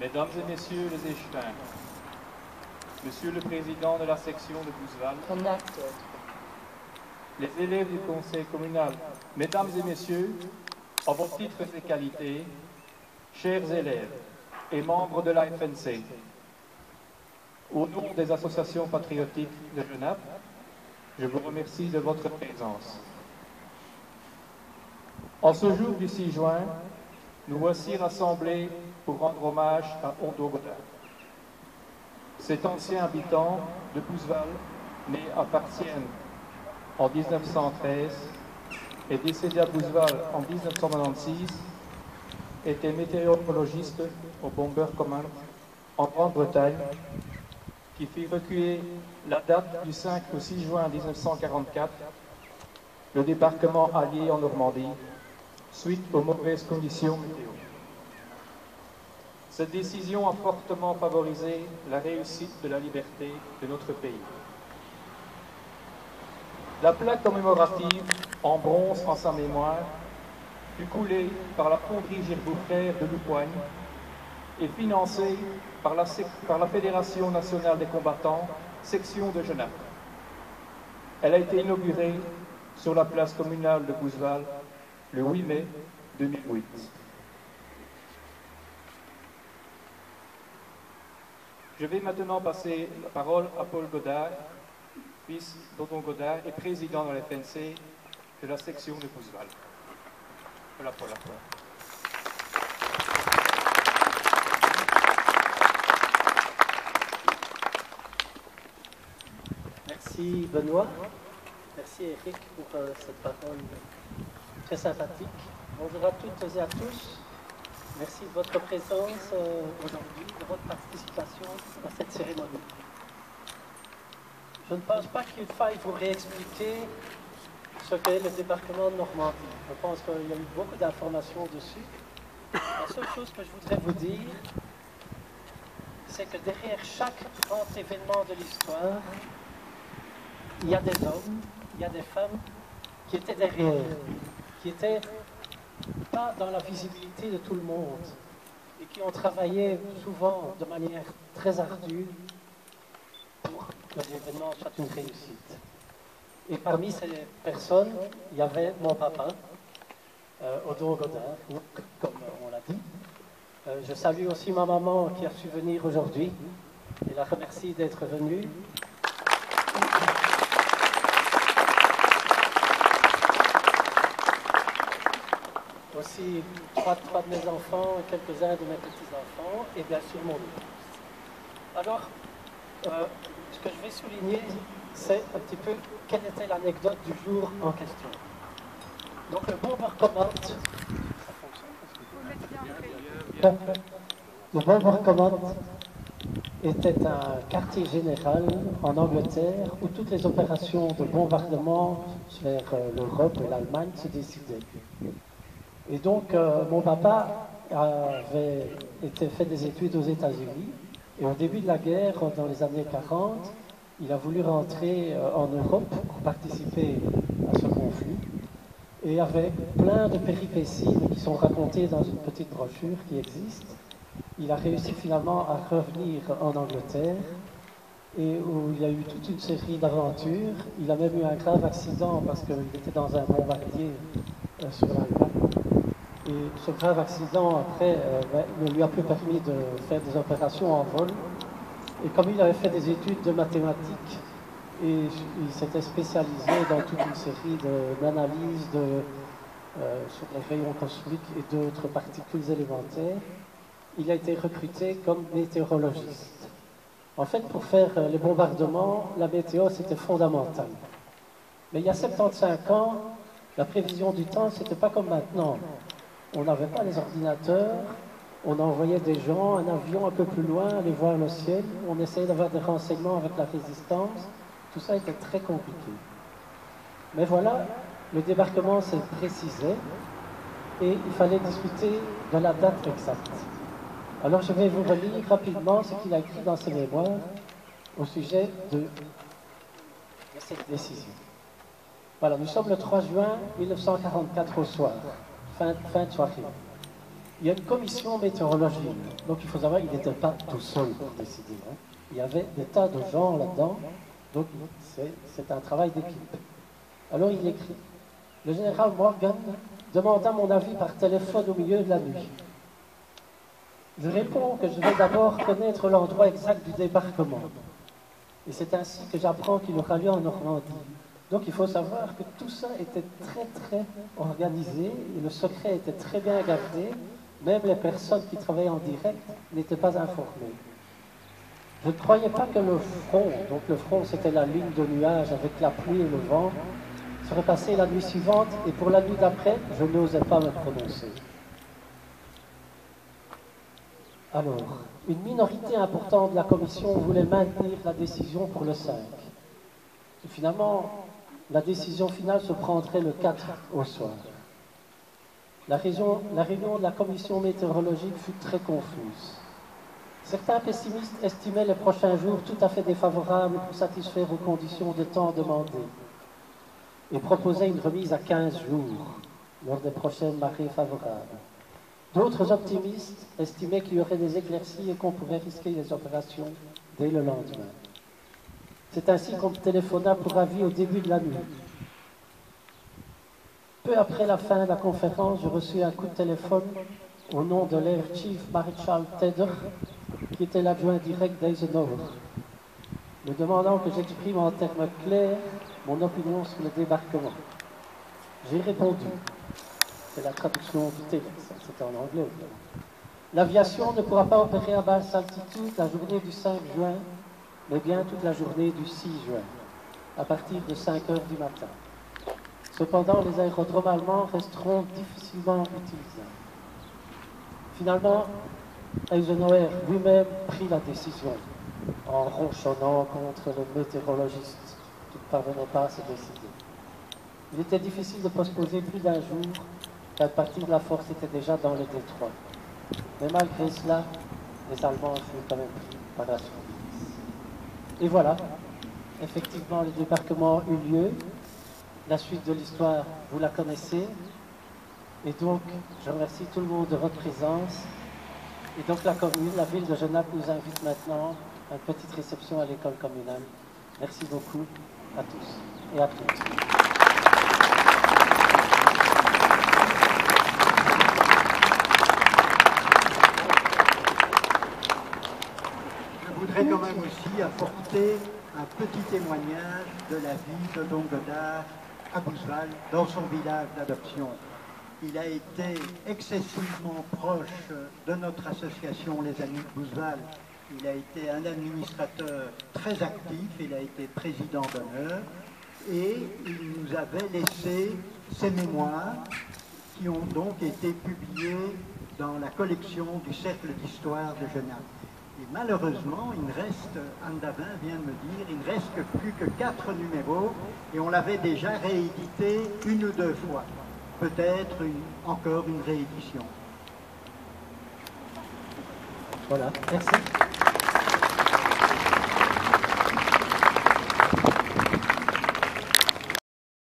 Mesdames et Messieurs les échevins, Monsieur le Président de la section de Bouzeval, les élèves du Conseil communal, Mesdames et Messieurs, en vos titres et qualités, chers élèves et membres de la FNC, au nom des associations patriotiques de Genappe, je vous remercie de votre présence. En ce jour du 6 juin, nous voici rassemblés pour rendre hommage à Hondo Godard. Cet ancien habitant de Bouzeval, né à Parcienne en 1913 et décédé à Bouzeval en 1996, était météorologiste au Bomber Command en Grande-Bretagne, qui fit reculer la date du 5 au 6 juin 1944, le débarquement allié en Normandie, suite aux mauvaises conditions météo. Cette décision a fortement favorisé la réussite de la liberté de notre pays. La plaque commémorative en bronze en sa mémoire fut coulée par la fonderie Girbeau Frères de Loupoigne et financée par la Fédération nationale des combattants, section de Genappe. Elle a été inaugurée sur la place communale de Bouzeval le 8 mai 2008. Je vais maintenant passer la parole à Paul Godard, fils d'Hondo Godard et président de la FNC de la section de Bouzeval. Voilà Paul, à toi. Merci Benoît, merci Eric pour cette parole très sympathique. Bonjour à toutes et à tous. Merci de votre présence aujourd'hui, de votre participation à cette cérémonie. Je ne pense pas qu'il faille vous réexpliquer ce qu'est le débarquement de Normandie. Je pense qu'il y a eu beaucoup d'informations dessus. La seule chose que je voudrais vous dire, c'est que derrière chaque grand événement de l'histoire, il y a des hommes, il y a des femmes qui étaient derrière, qui étaient pas dans la visibilité de tout le monde et qui ont travaillé souvent de manière très ardue pour que l'événement soit une réussite. Et parmi ces personnes, il y avait mon papa, Hondo Godard, comme on l'a dit. Je salue aussi ma maman qui a su venir aujourd'hui et la remercie d'être venue. Aussi trois de mes enfants, quelques-uns de mes petits-enfants et bien sûr mon épouse. Alors, ce que je vais souligner, c'est un petit peu quelle était l'anecdote du jour en question. Donc le Bomber Command, le Bomber Command était un quartier général en Angleterre où toutes les opérations de bombardement vers l'Europe et l'Allemagne se décidaient. Et donc, mon papa avait fait des études aux États-Unis. Et au début de la guerre, dans les années 40, il a voulu rentrer en Europe pour participer à ce conflit. Et avec plein de péripéties qui sont racontées dans une petite brochure qui existe, il a réussi finalement à revenir en Angleterre et où il y a eu toute une série d'aventures. Il a même eu un grave accident parce qu'il était dans un bombardier sur l'Allemagne. Et ce grave accident, après, ne lui a plus permis de faire des opérations en vol. Et comme il avait fait des études de mathématiques, et il s'était spécialisé dans toute une série d'analyses sur les rayons cosmiques et d'autres particules élémentaires, il a été recruté comme météorologiste. En fait, pour faire les bombardements, la météo, c'était fondamental. Mais il y a 75 ans, la prévision du temps, c'était pas comme maintenant. On n'avait pas les ordinateurs, on envoyait des gens, un avion un peu plus loin, aller voir le ciel, on essayait d'avoir des renseignements avec la résistance, tout ça était très compliqué. Mais voilà, le débarquement s'est précisé et il fallait discuter de la date exacte. Alors je vais vous relire rapidement ce qu'il a écrit dans ses mémoires au sujet de cette décision. Voilà, nous sommes le 3 juin 1944 au soir. Fin de soirée. il y a une commission météorologique. Donc il faut savoir qu'il n'était pas tout seul pour décider. Hein. Il y avait des tas de gens là-dedans. Donc c'est un travail d'équipe. Alors il écrit, le général Morgan demanda mon avis par téléphone au milieu de la nuit. Je réponds que je vais d'abord connaître l'endroit exact du débarquement. Et c'est ainsi que j'apprends qu'il aura lieu en Normandie. Donc il faut savoir que tout ça était très organisé et le secret était très bien gardé. Même les personnes qui travaillaient en direct n'étaient pas informées. Je ne croyais pas que le front, donc le front c'était la ligne de nuages avec la pluie et le vent, serait passé la nuit suivante et pour la nuit d'après, je n'osais pas me prononcer. Alors, une minorité importante de la commission voulait maintenir la décision pour le 5. Et finalement, la décision finale se prendrait le 4 au soir. La réunion de la commission météorologique fut très confuse. Certains pessimistes estimaient les prochains jours tout à fait défavorables pour satisfaire aux conditions de temps demandées et proposaient une remise à 15 jours lors des prochaines marées favorables. D'autres optimistes estimaient qu'il y aurait des éclaircies et qu'on pourrait risquer les opérations dès le lendemain. C'est ainsi qu'on me téléphona pour avis au début de la nuit. Peu après la fin de la conférence, je reçus un coup de téléphone au nom de l'Air Chief Marshal Tedder, qui était l'adjoint direct d'Eisenhower, me demandant que j'exprime en termes clairs mon opinion sur le débarquement. J'ai répondu. C'est la traduction du texte, c'était en anglais. L'aviation ne pourra pas opérer à basse altitude la journée du 5 juin, mais bien toute la journée du 6 juin, à partir de 5 heures du matin. Cependant, les aérodromes allemands resteront difficilement utilisables. Finalement, Eisenhower lui-même prit la décision, en ronchonnant contre le météorologiste qui ne parvenait pas à se décider. Il était difficile de postposer plus d'un jour, car une partie de la force était déjà dans le détroit. Mais malgré cela, les Allemands furent quand même pris par la surprise. Et voilà, effectivement, le débarquement eut lieu. La suite de l'histoire, vous la connaissez. Et donc, je remercie tout le monde de votre présence. Et donc, la commune, la ville de Genappe nous invite maintenant à une petite réception à l'école communale. Merci beaucoup à tous et à toutes. Je voudrais quand même aussi apporter un petit témoignage de la vie de Don Godard à Bousval, dans son village d'adoption. Il a été excessivement proche de notre association Les Amis de Bousval. Il a été un administrateur très actif, il a été président d'honneur et il nous avait laissé ses mémoires qui ont donc été publiées dans la collection du Cercle d'Histoire de Genappe. Et malheureusement, il ne reste, Anne Davin vient de me dire, il ne reste plus que 4 numéros et on l'avait déjà réédité 1 ou 2 fois. Peut-être encore une réédition. Voilà, merci.